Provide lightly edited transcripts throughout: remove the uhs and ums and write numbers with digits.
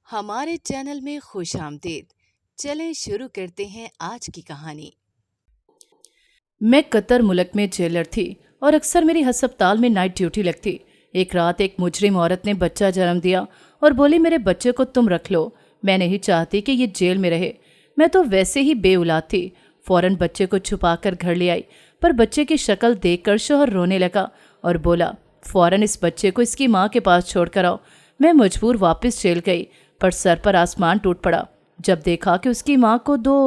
ہمارے چینل میں خوش آمدید۔ چلیں شروع کرتے ہیں آج کی کہانی۔ میں قطر ملک میں جیلر تھی اور اکثر میری ہسپتال میں نائٹ ڈیوٹی لگتی۔ ایک رات ایک مجرم عورت نے بچہ جنم دیا اور بولی میرے بچے کو تم رکھ لو، میں نہیں چاہتی کہ یہ جیل میں رہے۔ میں تو ویسے ہی بے اولاد تھی، فوراً بچے کو چھپا کر گھر لے آئی، پر بچے کی شکل دیکھ کر شوہر رونے لگا اور بولا فوراً اس بچے کو اس کی ماں کے پاس چھوڑ کر آؤ۔ میں مجبور واپس جیل گئی، پر سر پر آسمان ٹوٹ پڑا جب دیکھا کہ اس کی ماں کو دو۔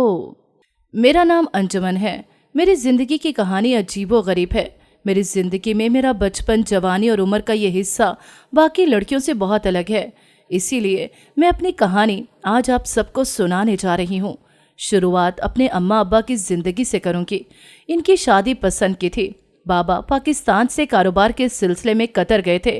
میرا نام انجمن ہے۔ میری زندگی کی کہانی عجیب و غریب ہے۔ میری زندگی میں میرا بچپن، جوانی اور عمر کا یہ حصہ باقی لڑکیوں سے بہت الگ ہے، اسی لیے میں اپنی کہانی آج آپ سب کو سنانے جا رہی ہوں۔ شروعات اپنے اماں ابا کی زندگی سے کروں گی۔ ان کی شادی پسند کی تھی۔ بابا پاکستان سے کاروبار کے سلسلے میں قطر گئے تھے،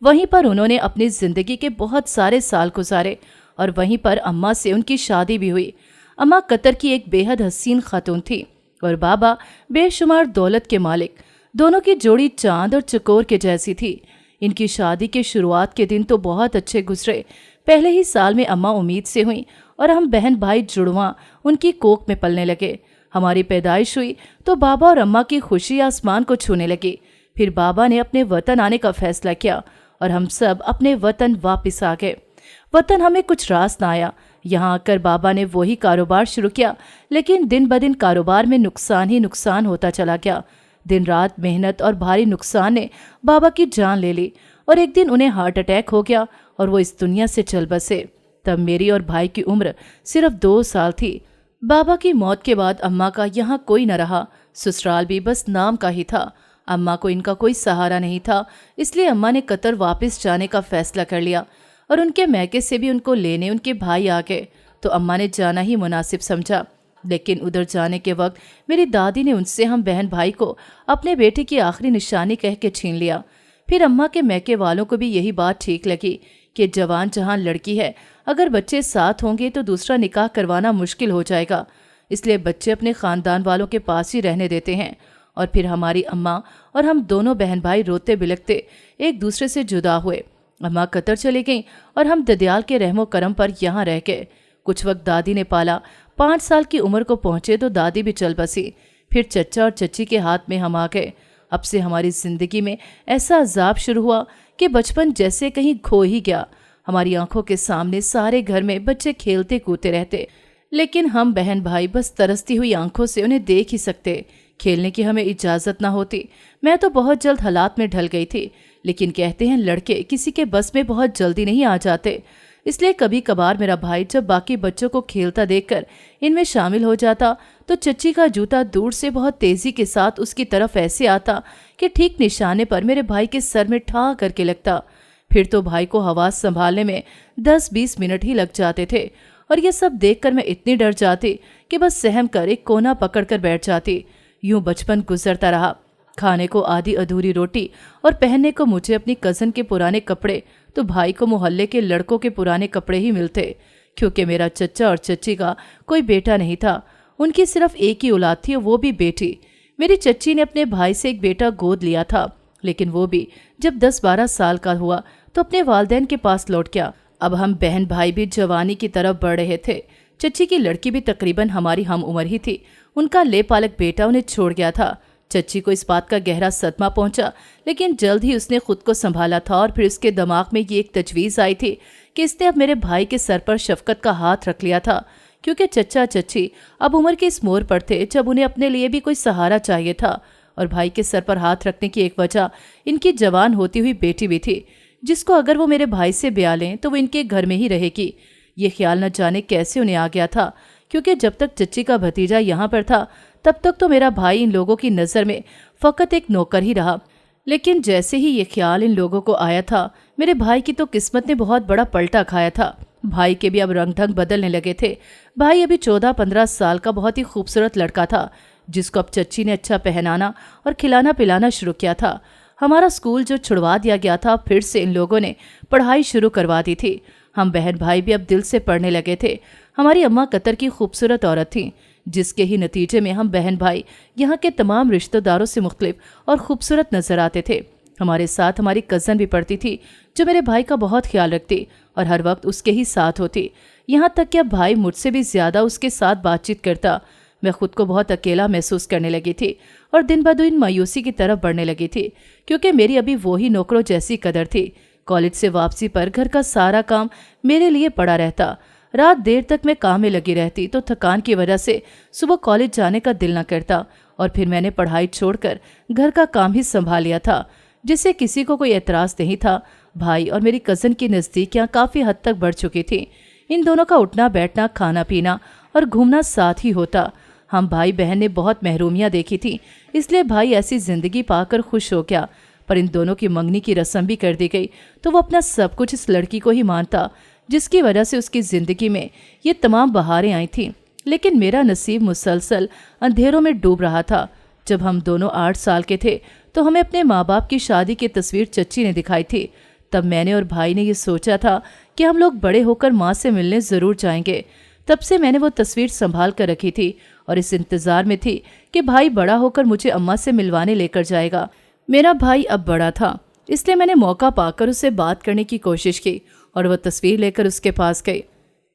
وہیں پر انہوں نے اپنی زندگی کے بہت سارے سال گزارے اور وہیں پر اماں سے ان کی شادی بھی ہوئی۔ اماں قطر کی ایک بے حد حسین خاتون تھی اور بابا بے شمار دولت کے مالک۔ دونوں کی جوڑی چاند اور چکور کے جیسی تھی۔ ان کی شادی کے شروعات کے دن تو بہت اچھے گزرے۔ پہلے ہی سال میں اماں امید سے ہوئیں اور ہم بہن بھائی جڑواں ان کی کوکھ میں پلنے لگے۔ ہماری پیدائش ہوئی تو بابا اور اماں کی خوشی آسمان کو چھونے لگی۔ پھر بابا نے اپنے وطن آنے کا فیصلہ کیا اور ہم سب اپنے وطن واپس آ گئے۔ وطن ہمیں کچھ راس نہ آیا۔ یہاں آ کر بابا نے وہی کاروبار شروع کیا، لیکن دن بدن کاروبار میں نقصان ہی نقصان ہوتا چلا گیا۔ دن رات محنت اور بھاری نقصان نے بابا کی جان لے لی اور ایک دن انہیں ہارٹ اٹیک ہو گیا اور وہ اس دنیا سے چل بسے۔ تب میری اور بھائی کی عمر صرف 2 سال تھی۔ بابا کی موت کے بعد اماں کا یہاں کوئی نہ رہا، سسرال بھی بس نام کا ہی تھا۔ اماں کو ان کا کوئی سہارا نہیں تھا، اس لیے اماں نے قطر واپس جانے کا فیصلہ کر لیا اور ان کے میکے سے بھی ان کو لینے ان کے بھائی آ گئے تو اماں نے جانا ہی مناسب سمجھا۔ لیکن ادھر جانے کے وقت میری دادی نے ان سے ہم بہن بھائی کو اپنے بیٹے کی آخری نشانی کہہ کے چھین لیا۔ پھر اماں کے میکے والوں کو بھی یہی بات ٹھیک لگی کہ جوان جہاں لڑکی ہے، اگر بچے ساتھ ہوں گے تو دوسرا نکاح کروانا مشکل ہو جائے گا، اس لیے بچے اپنے خاندان والوں کے پاس ہی رہنے دیتے ہیں۔ اور پھر ہماری اماں اور ہم دونوں بہن بھائی روتے بلکتے ایک دوسرے سے جدا ہوئے۔ اماں قطر چلی گئیں اور ہم ددیال کے رحم و کرم پر یہاں رہ گئے۔ کچھ وقت دادی نے پالا، 5 سال کی عمر کو پہنچے تو دادی بھی چل بسی۔ پھر چچا اور چچی کے ہاتھ میں ہم آ گئے۔ اب سے ہماری زندگی میں ایسا عذاب شروع ہوا کہ بچپن جیسے کہیں کھو ہی گیا۔ ہماری آنکھوں کے سامنے سارے گھر میں بچے کھیلتے کودتے رہتے، لیکن ہم بہن بھائی بس ترستی ہوئی آنکھوں سے انہیں دیکھ ہی سکتے، کھیلنے کی ہمیں اجازت نہ ہوتی۔ میں تو بہت جلد حالات میں ڈھل گئی تھی، لیکن کہتے ہیں لڑکے کسی کے بس میں بہت جلدی نہیں آ جاتے، اس لیے کبھی کبھار میرا بھائی جب باقی بچوں کو کھیلتا دیکھ کر ان میں شامل ہو جاتا تو چچی کا جوتا دور سے بہت تیزی کے ساتھ اس کی طرف ایسے آتا کہ ٹھیک نشانے پر میرے بھائی کے سر میں ٹھا کر کے لگتا۔ پھر تو بھائی کو حواس سنبھالنے میں 10-20 منٹ ہی لگ جاتے تھے اور یہ سب دیکھ کر میں اتنی ڈر جاتی کہ بس سہم کر ایک کونا پکڑ کر بیٹھ جاتی۔ یوں بچپن گزرتا رہا۔ کھانے کو آدھی ادھوری روٹی اور پہننے کو مجھے اپنی کزن کے پرانے کپڑے تو بھائی کو محلے کے لڑکوں کے پرانے کپڑے ہی ملتے، کیونکہ میرا چچا اور چچی کا کوئی بیٹا نہیں تھا، ان کی صرف ایک ہی اولاد تھی، وہ بھی بیٹی۔ میری چچی نے اپنے بھائی سے ایک بیٹا گود لیا تھا، لیکن وہ بھی جب 10-12 سال کا ہوا تو اپنے والدین کے پاس لوٹ گیا۔ اب ہم بہن بھائی بھی جوانی کی طرف بڑھ رہے تھے۔ چچی کی لڑکی بھی تقریباً ہماری ہم عمر ہی تھی، ان کا لے پالک بیٹا انہیں چھوڑ گیا تھا۔ چچی کو اس بات کا گہرا صدمہ پہنچا، لیکن جلد ہی اس نے خود کو سنبھالا تھا اور پھر اس کے دماغ میں یہ ایک تجویز آئی تھی کہ اس نے اب میرے بھائی کے سر پر شفقت کا ہاتھ رکھ لیا تھا، کیونکہ چچا چچی اب عمر کے اس موڑ پر تھے جب انہیں اپنے لیے بھی کوئی سہارا چاہیے تھا، اور بھائی کے سر پر ہاتھ رکھنے کی ایک وجہ ان کی جوان ہوتی ہوئی بیٹی بھی تھی، جس کو اگر وہ میرے بھائی سے بیاہ لیں تو وہ ان کے گھر میں ہی رہے گی۔ یہ خیال نہ جانے کیسے انہیں آ گیا تھا، کیونکہ جب تک چچی کا بھتیجا یہاں پر تھا تب تک تو میرا بھائی ان لوگوں کی نظر میں فقط ایک نوکر ہی رہا۔ لیکن جیسے ہی یہ خیال ان لوگوں کو آیا تھا، میرے بھائی کی تو قسمت نے بہت بڑا پلٹا کھایا تھا۔ بھائی کے بھی اب رنگ ڈھنگ بدلنے لگے تھے۔ بھائی ابھی 14-15 سال کا بہت ہی خوبصورت لڑکا تھا، جس کو اب چچی نے اچھا پہنانا اور کھلانا پلانا شروع کیا تھا۔ ہمارا اسکول جو چھڑوا دیا گیا تھا، پھر سے ان لوگوں نے پڑھائی شروع کروا دی تھی۔ ہم بہن بھائی بھی اب دل سے پڑھنے لگے تھے۔ ہماری اماں قطر کی خوبصورت عورت تھیں، جس کے ہی نتیجے میں ہم بہن بھائی یہاں کے تمام رشتہ داروں سے مختلف اور خوبصورت نظر آتے تھے۔ ہمارے ساتھ ہماری کزن بھی پڑھتی تھی، جو میرے بھائی کا بہت خیال رکھتی और हर वक्त उसके ही साथ होती। यहाँ तक कि अब भाई मुझसे भी ज़्यादा उसके साथ बातचीत करता। मैं खुद को बहुत अकेला महसूस करने लगी थी और दिन ब दिन मायूसी की तरफ बढ़ने लगी थी, क्योंकि मेरी अभी वही नौकरों जैसी कदर थी। कॉलेज से वापसी पर घर का सारा काम मेरे लिए पड़ा रहता। रात देर तक मैं काम में लगी रहती तो थकान की वजह से सुबह कॉलेज जाने का दिल न करता, और फिर मैंने पढ़ाई छोड़कर घर का काम ही संभाल लिया था, जिससे किसी को कोई एतराज़ नहीं था। भाई और मेरी कज़न की नज़दीकियाँ काफ़ी हद तक बढ़ चुकी थी। इन दोनों का उठना बैठना, खाना पीना और घूमना साथ ही होता। हम भाई बहन ने बहुत महरूमियाँ देखी थी, इसलिए भाई ऐसी ज़िंदगी पाकर खुश हो गया। पर इन दोनों की मंगनी की रस्म भी कर दी गई तो वो अपना सब कुछ इस लड़की को ही मानता, जिसकी वजह से उसकी ज़िंदगी में ये तमाम बहारें आई थीं। लेकिन मेरा नसीब मुसलसल अंधेरों में डूब रहा था। जब हम दोनों 8 साल के थे तो हमें अपने माँ बाप की शादी की तस्वीर चच्ची ने दिखाई थी। तब मैंने और भाई ने ये सोचा था कि हम लोग बड़े होकर माँ से मिलने ज़रूर जाएंगे। तब से मैंने वो तस्वीर संभाल कर रखी थी और इस इंतज़ार में थी कि भाई बड़ा होकर मुझे अम्मा से मिलवाने लेकर जाएगा। मेरा भाई अब बड़ा था, इसलिए मैंने मौका पाकर उससे बात करने की कोशिश की और वह तस्वीर लेकर उसके पास गई।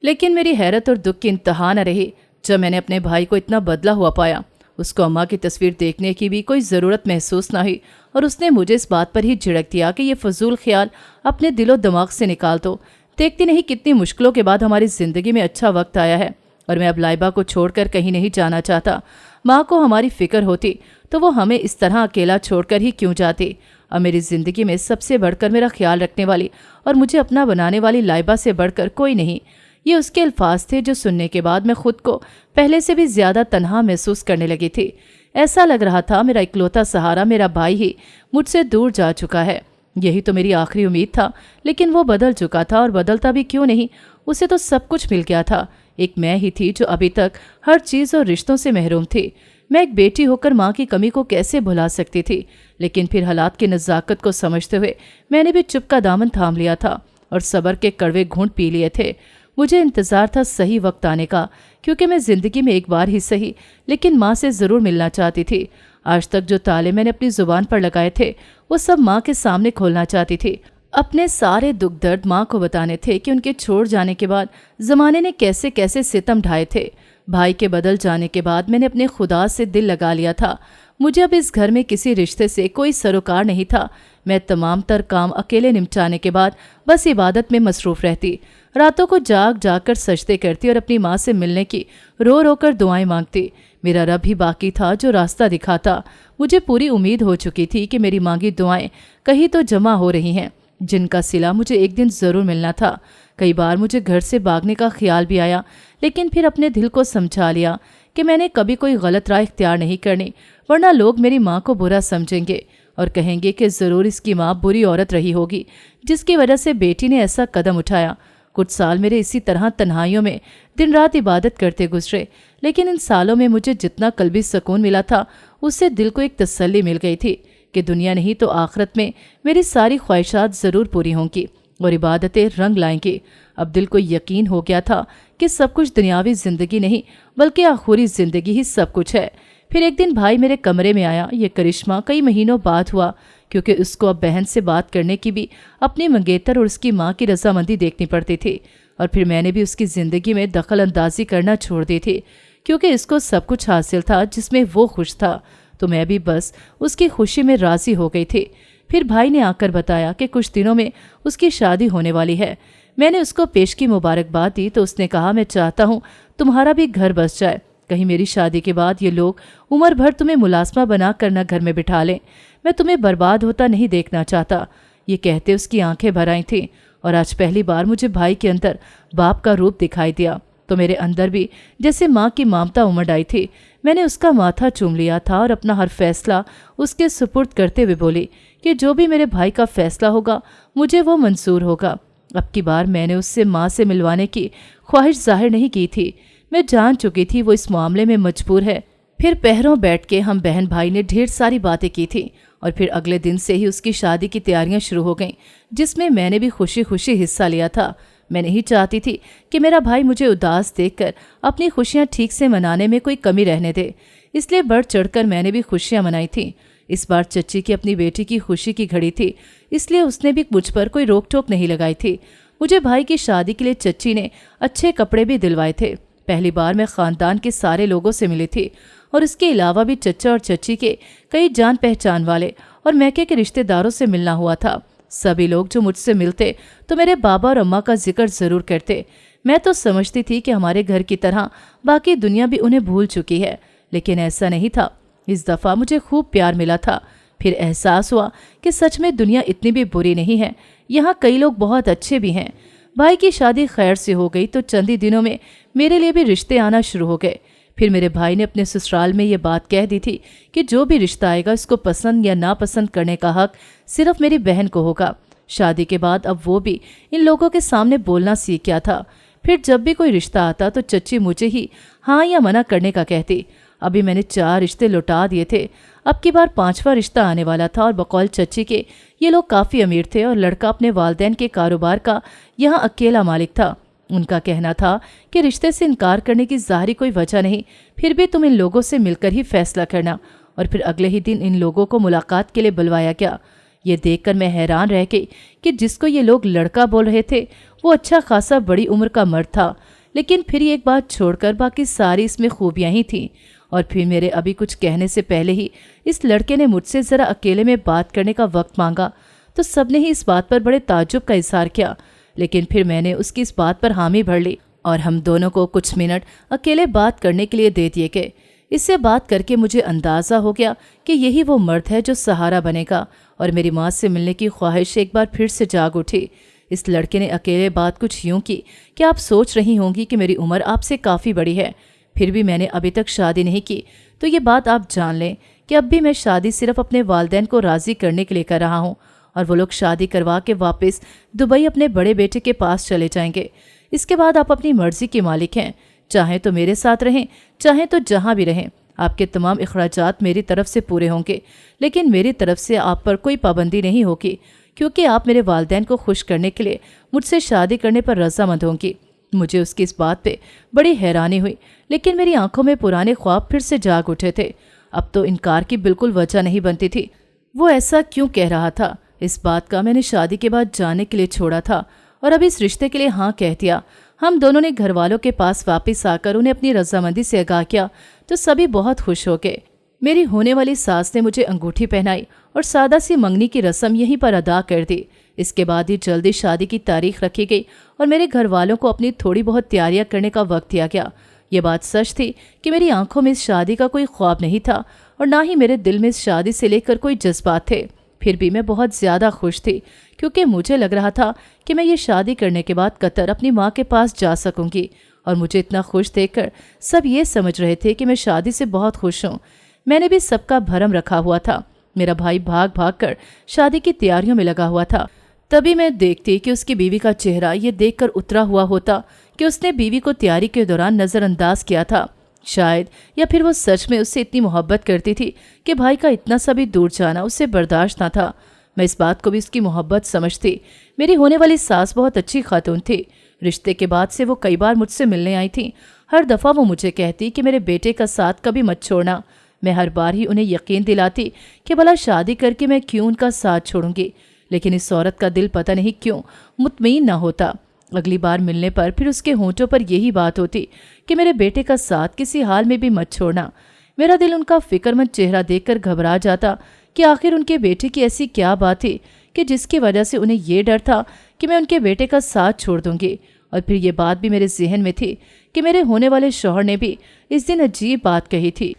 लेकिन मेरी हैरत और दुख की इंतहा न रही जब मैंने अपने भाई को इतना बदला हुआ पाया। उसको अम्मा की तस्वीर देखने की भी कोई ज़रूरत महसूस ना हुई और उसने मुझे इस बात पर ही झिड़क दिया कि ये फजूल ख्याल अपने दिलो दिमाग से निकाल दो। देखती नहीं कितनी मुश्किलों के बाद हमारी ज़िंदगी में अच्छा वक्त आया है और मैं अब लाइबा को छोड़कर कहीं नहीं जाना चाहता। माँ को हमारी फिक्र होती तो वो हमें इस तरह अकेला छोड़कर ही क्यों जाती। अब मेरी ज़िंदगी में सबसे बढ़कर मेरा ख्याल रखने वाली और मुझे अपना बनाने वाली लाइबा से बढ़कर कोई नहीं। ये उसके अल्फाज थे जो सुनने के बाद मैं खुद को पहले से भी ज़्यादा तन्हा महसूस करने लगी थी। ऐसा लग रहा था मेरा इकलौता सहारा मेरा भाई ही मुझसे दूर जा चुका है। यही तो मेरी आखिरी उम्मीद था, लेकिन वो बदल चुका था और बदलता भी क्यों नहीं, उसे तो सब कुछ मिल गया था। एक मैं ही थी जो अभी तक हर चीज़ और रिश्तों से महरूम थी। मैं एक बेटी होकर माँ की कमी को कैसे भुला सकती थी। लेकिन फिर हालात की नज़ाकत को समझते हुए मैंने भी चुप का दामन थाम लिया था और सब्र के कड़वे घूंट पी लिए थे। मुझे इंतज़ार था सही वक्त आने का, क्योंकि मैं ज़िंदगी में एक बार ही सही लेकिन माँ से ज़रूर मिलना चाहती थी। आज तक जो ताले मैंने अपनी ज़ुबान पर लगाए थे वो सब माँ के सामने खोलना चाहती थी। अपने सारे दुख दर्द माँ को बताने थे कि उनके छोड़ जाने के बाद ज़माने ने कैसे कैसे सितम ढाए थे। भाई के बदल जाने के बाद मैंने अपने खुदा से दिल लगा लिया था। मुझे अब इस घर में किसी रिश्ते से कोई सरोकार नहीं था। मैं तमाम तर काम अकेले निपटाने के बाद बस इबादत में मसरूफ़ रहती। रातों को जाग जाग कर सजदे करती और अपनी माँ से मिलने की रो रो कर दुआएं मांगती। मेरा रब ही बाकी था जो रास्ता दिखाता। मुझे पूरी उम्मीद हो चुकी थी कि मेरी मांगी दुआएं कहीं तो जमा हो रही हैं, जिनका सिला मुझे एक दिन ज़रूर मिलना था। कई बार मुझे घर से भागने का ख्याल भी आया, लेकिन फिर अपने दिल को समझा लिया कि मैंने कभी कोई गलत राह इख्तियार नहीं करनी, वरना लोग मेरी माँ को बुरा समझेंगे और कहेंगे कि ज़रूर इसकी माँ बुरी औरत रही होगी जिसकी वजह से बेटी ने ऐसा कदम उठाया। कुछ साल मेरे इसी तरह तन्हाइयों में दिन रात इबादत करते गुजरे, लेकिन इन सालों में मुझे जितना कल्बी सुकून मिला था उससे दिल को एक तसल्ली मिल गई थी कि दुनिया नहीं तो आखिरत में मेरी सारी ख्वाहिशात ज़रूर पूरी होंगी और इबादतें रंग लाएंगी। अब दिल को यकीन हो गया था कि सब कुछ दुनियावी ज़िंदगी नहीं बल्कि आखिरी ज़िंदगी ही सब कुछ है। फिर एक दिन भाई मेरे कमरे में आया। ये करिश्मा कई महीनों बाद हुआ, क्योंकि उसको अब बहन से बात करने की भी अपनी मंगेतर और उसकी माँ की रजामंदी देखनी पड़ती थी। और फिर मैंने भी उसकी ज़िंदगी में दखल अंदाजी करना छोड़ दी थी, क्योंकि इसको सब कुछ हासिल था जिसमें वो खुश था, तो मैं भी बस उसकी खुशी में राज़ी हो गई थी। फिर भाई ने आकर बताया कि कुछ दिनों में उसकी शादी होने वाली है। मैंने उसको पेश की मुबारकबाद दी तो उसने कहा, मैं चाहता हूँ तुम्हारा भी घर बस जाए, कहीं मेरी शादी के बाद ये लोग उम्र भर तुम्हें मुलाजमा बना कर न घर में बिठा लें। मैं तुम्हें बर्बाद होता नहीं देखना चाहता। ये कहते उसकी आंखें भर आई थीं और आज पहली बार मुझे भाई के अंदर बाप का रूप दिखाई दिया, तो मेरे अंदर भी जैसे माँ की ममता उमड़ आई थी। मैंने उसका माथा चूम लिया था और अपना हर फैसला उसके सुपुर्द करते हुए बोली कि जो भी मेरे भाई का फैसला होगा मुझे वो मंजूर होगा। अब की बार मैंने उससे माँ से मिलवाने की ख्वाहिश जाहिर नहीं की थी। मैं जान चुकी थी वो इस मामले में मजबूर है। फिर पहरों बैठ के हम बहन भाई ने ढेर सारी बातें की थी और फिर अगले दिन से ही उसकी शादी की तैयारियां शुरू हो गईं, जिसमें मैंने भी खुशी खुशी हिस्सा लिया था। मैं नहीं चाहती थी कि मेरा भाई मुझे उदास देखकर अपनी खुशियां ठीक से मनाने में कोई कमी रहने दे, इसलिए बढ़ चढ़कर मैंने भी खुशियां मनाई थीं। इस बार चच्ची की अपनी बेटी की खुशी की घड़ी थी, इसलिए उसने भी मुझ पर कोई रोक टोक नहीं लगाई थी। मुझे भाई की शादी के लिए चच्ची ने अच्छे कपड़े भी दिलवाए थे। पहली बार मैं खानदान के सारे लोगों से मिली थी और इसके अलावा भी चचा और चच्ची के कई जान पहचान वाले और मैके के रिश्तेदारों से मिलना हुआ था। सभी लोग जो मुझसे मिलते तो मेरे बाबा और अम्मा का जिक्र जरूर करते। मैं तो समझती थी कि हमारे घर की तरह बाकी दुनिया भी उन्हें भूल चुकी है, लेकिन ऐसा नहीं था। इस दफ़ा मुझे खूब प्यार मिला था। फिर एहसास हुआ कि सच में दुनिया इतनी भी बुरी नहीं है, यहाँ कई लोग बहुत अच्छे भी हैं। भाई की शादी खैर से हो गई तो चंद ही दिनों में मेरे लिए भी रिश्ते आना शुरू हो गए। फिर मेरे भाई ने अपने ससुराल में ये बात कह दी थी कि जो भी रिश्ता आएगा इसको पसंद या नापसंद करने का हक सिर्फ मेरी बहन को होगा। शादी के बाद अब वो भी इन लोगों के सामने बोलना सीख गया था। फिर जब भी कोई रिश्ता आता तो चच्ची मुझे ही हाँ या मना करने का कहती। अभी मैंने 4 रिश्ते लौटा दिए थे, अब की बार 5वां रिश्ता आने वाला था और बकौल चच्ची के ये लोग काफ़ी अमीर थे और लड़का अपने वालिदैन के कारोबार का यहाँ अकेला मालिक था। उनका कहना था कि रिश्ते से इनकार करने की ज़ाहिरी कोई वजह नहीं, फिर भी तुम इन लोगों से मिलकर ही फैसला करना। और फिर अगले ही दिन इन लोगों को मुलाकात के लिए बुलवाया गया। ये देखकर मैं हैरान रह गई कि जिसको ये लोग लड़का बोल रहे थे वो अच्छा खासा बड़ी उम्र का मर्द था, लेकिन फिर एक बात छोड़कर बाकी सारी इसमें खूबियाँ ही थीं। और फिर मेरे अभी कुछ कहने से पहले ही इस लड़के ने मुझसे ज़रा अकेले में बात करने का वक्त मांगा तो सबने ही इस बात पर बड़े ताज्जुब का इज़हार किया, लेकिन फिर मैंने उसकी इस बात पर हामी भर ली और हम दोनों को कुछ मिनट अकेले बात करने के लिए दे दिए गए। इससे बात करके मुझे अंदाज़ा हो गया कि यही वो मर्द है जो सहारा बनेगा और मेरी माँ से मिलने की ख्वाहिश एक बार फिर से जाग उठी। इस लड़के ने अकेले बात कुछ यूँ की कि आप सोच रही होंगी कि मेरी उम्र आपसे काफ़ी बड़ी है, फिर भी मैंने अभी तक शादी नहीं की, तो ये बात आप जान लें कि अब भी मैं शादी सिर्फ अपने वालिदैन को राज़ी करने के लिए कर रहा हूँ और वो लोग शादी करवा के वापस दुबई अपने बड़े बेटे के पास चले जाएंगे। इसके बाद आप अपनी मर्जी के मालिक हैं, चाहें तो मेरे साथ रहें, चाहें तो जहाँ भी रहें। आपके तमाम अखराजात मेरी तरफ से पूरे होंगे, लेकिन मेरी तरफ से आप पर कोई पाबंदी नहीं होगी, क्योंकि आप मेरे वालिदैन को खुश करने के लिए मुझसे शादी करने पर रज़ामंद होंगी। मुझे उसकी इस बात पे बड़ी हैरानी हुई, लेकिन मेरी आंखों में पुराने ख्वाब फिर से जाग उठे थे। अब तो इनकार की बिल्कुल वजह नहीं बनती थी। वो ऐसा क्यों कह रहा था, इस बात का मैंने शादी के बाद जानने के लिए छोड़ा था और अब इस रिश्ते के लिए हाँ कह दिया। हम दोनों ने घर वालों के पास वापस आकर उन्हें अपनी रजामंदी से आगाह किया तो सभी बहुत खुश हो गए। मेरी होने वाली सास ने मुझे अंगूठी पहनाई और सादा सी मंगनी की रस्म यहीं पर अदा कर दी। इसके बाद ही जल्दी शादी की तारीख रखी गई और मेरे घर वालों को अपनी थोड़ी बहुत तैयारियां करने का वक्त दिया गया। ये बात सच थी कि मेरी आंखों में इस शादी का कोई ख्वाब नहीं था और ना ही मेरे दिल में इस शादी से लेकर कोई जज्बात थे। फिर भी मैं बहुत ज़्यादा खुश थी, क्योंकि मुझे लग रहा था कि मैं ये शादी करने के बाद कतर अपनी माँ के पास जा सकूंगी। और मुझे इतना खुश देखकर सब ये समझ रहे थे कि मैं शादी से बहुत खुश हूँ। मैंने भी सबका भरम रखा हुआ था। मेरा भाई भाग भाग कर शादी की तैयारियों में लगा हुआ था। तभी मैं देखती कि उसकी बीवी का चेहरा ये देखकर उतरा हुआ होता कि उसने बीवी को तैयारी के दौरान नज़रअंदाज किया था। शायद या फिर वो सच में उससे इतनी मोहब्बत करती थी कि भाई का इतना सा भी दूर जाना उससे बर्दाश्त ना था। मैं इस बात को भी उसकी मोहब्बत समझती। मेरी होने वाली सास बहुत अच्छी खातून थी। रिश्ते के बाद से वो कई बार मुझसे मिलने आई थी। हर दफ़ा वो मुझे कहती कि मेरे बेटे का साथ कभी मत छोड़ना। मैं हर बार ही उन्हें यकीन दिलाती कि भला शादी करके मैं क्यों उनका साथ छोड़ूंगी, लेकिन इस औरत का दिल पता नहीं क्यों मुतमईन ना होता। अगली बार मिलने पर फिर उसके होंठों पर यही बात होती कि मेरे बेटे का साथ किसी हाल में भी मत छोड़ना। मेरा दिल उनका फिक्रमंद चेहरा देखकर घबरा जाता कि आखिर उनके बेटे की ऐसी क्या बात थी कि जिसकी वजह से उन्हें ये डर था कि मैं उनके बेटे का साथ छोड़ दूंगी। और फिर ये बात भी मेरे जहन में थी कि मेरे होने वाले शौहर ने भी इस दिन अजीब बात कही थी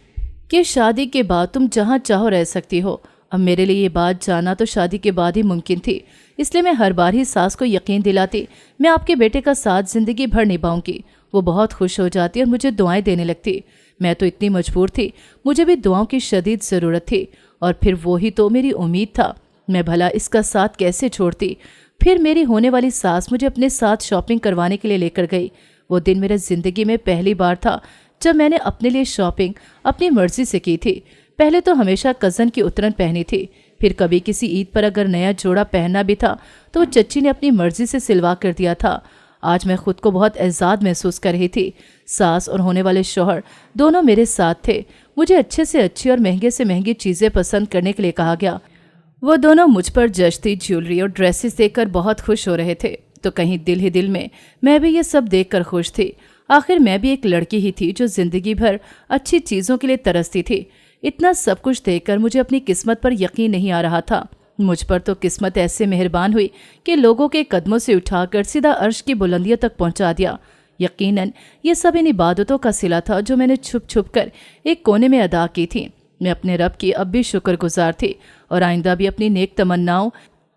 कि शादी के बाद तुम जहाँ चाहो रह सकती हो। अब मेरे लिए ये बात जानना तो शादी के बाद ही मुमकिन थी, इसलिए मैं हर बार ही सास को यकीन दिलाती मैं आपके बेटे का साथ ज़िंदगी भर निभाऊंगी। वो बहुत खुश हो जाती और मुझे दुआएं देने लगती। मैं तो इतनी मजबूर थी, मुझे भी दुआओं की शदीद ज़रूरत थी। और फिर वही तो मेरी उम्मीद था। मैं भला इसका साथ कैसे छोड़ती। फिर मेरी होने वाली सास मुझे अपने साथ शॉपिंग करवाने के लिए लेकर गई। वो दिन मेरे ज़िंदगी में पहली बार था जब मैंने अपने लिए शॉपिंग अपनी मर्जी से की थी। पहले तो हमेशा कज़न की उतरन पहनी थी, फिर कभी किसी ईद पर अगर नया जोड़ा पहनना भी था तो वो चच्ची ने अपनी मर्जी से सिलवा कर दिया था। आज मैं खुद को बहुत एजाद महसूस कर रही थी। सास और होने वाले शौहर दोनों मेरे साथ थे। मुझे अच्छे से अच्छी और महंगे से महंगी चीज़ें पसंद करने के लिए कहा गया। वो दोनों मुझ पर जचती ज्वेलरी और ड्रेसेस देखकर बहुत खुश हो रहे थे। तो कहीं दिल ही दिल में मैं भी ये सब देखकर खुश थी। आखिर मैं भी एक लड़की ही थी जो जिंदगी भर अच्छी चीज़ों के लिए तरसती थी। इतना सब कुछ देखकर मुझे अपनी किस्मत पर यकीन नहीं आ रहा था। मुझ पर तो किस्मत ऐसे मेहरबान हुई कि लोगों के कदमों से उठाकर सीधा अर्श की बुलंदियों तक पहुंचा दिया। यकीनन ये सब इन इबादतों का सिला था जो मैंने छुप छुप कर एक कोने में अदा की थी। मैं अपने रब की अब भी शुक्रगुजार थी और आइंदा भी अपनी नेक तमन्नाओं